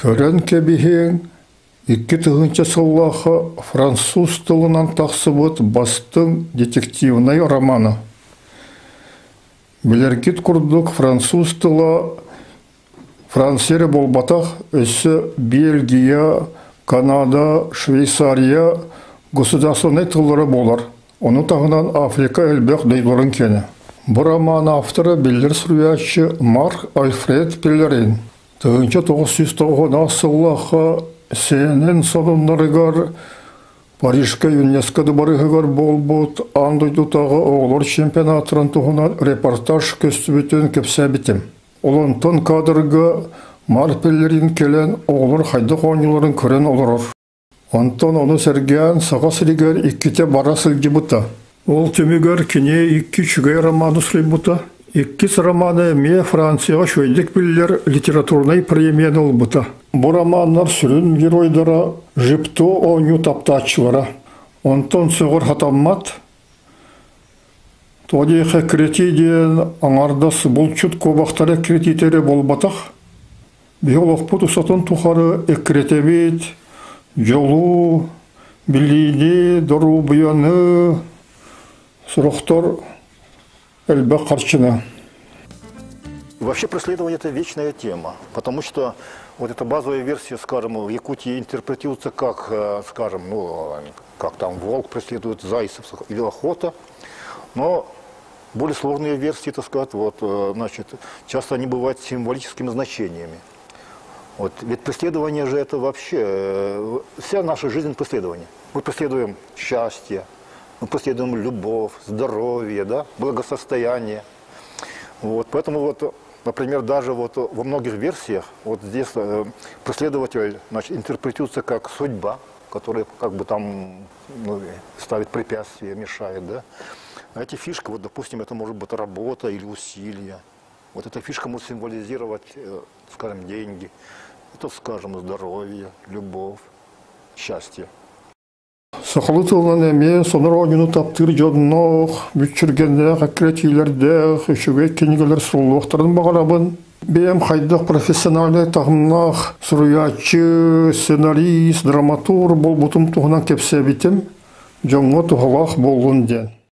Көрен кебиһен икки тыгынча сыллаха француз тылынан тахсыбыт бастың детективный романы. Билергит курдук француз тыла Франция болбатах өсі Бельгия, Канада, Швейцария государственный тыллары болар. Оны тағынан Африка әлбәк дейдорын кені. Бұл роман авторы білдір сүрячі Марк Альфред Пеллерин. 1909 сыллаха сенен сонунларыгар Парижка ЮНЕСКО барыгар болбут андойдутағы оғылар чемпионатырын туғынан репортаж көстібітін көпсәбітім. Олонтон кадрга Марк Пеллерин келен оғылар хайдық ойныларын көрен олырыр. Онтон оны сәрген сағасыригер иккете бара сылги бұта. Ол түмігер кене икки чүгай романы сұрай бұта. Иккис романы ме Францияға шөйдік білдер литературный премияны ол бұта. Бұл романлар сүрін геройдара жипто ойну таптачылара. Онтон сұғыр хатаммат. Тодиқы кретиден аңардас бұл чүт кобақтары кретитері бол батақ. Биолог бұт ұсатын тұқары экретебет, жолу, билиди, дұру бұяны, сұрықтар әлбә қарчына. Вообще преследование – это вечная тема, потому что вот эта базовая версия, скажем, в Якутии интерпретируется как, скажем, как там волк преследует зайцев или охота, но более сложные версии, так сказать, значит, часто они бывают символическими значениями. Ведь преследование же это вообще, вся наша жизнь преследование. Мы преследуем счастье, мы преследуем любовь, здоровье, да, благосостояние. Поэтому, например, даже во многих версиях здесь преследователь, значит, интерпретируется как судьба, которая как бы там ставит препятствия, мешает, да. А эти фишки, допустим, это может быть работа или усилие. Эта фишка может символизировать, скажем, деньги. Это, скажем, здоровье, любовь, счастье. Сақылы тылынан әме соныр ойыны таптыр жодынық, бүтчіргенде әкіретейлерде, үшіге кенігелер сұлуқтарын бағарабын. Бем хайдық профессиональный тағымнақ, сұруячы, сценарист, драматур бол бұтым тұғынан кепсе бітім, жоңғы тұғылақ болуын ден.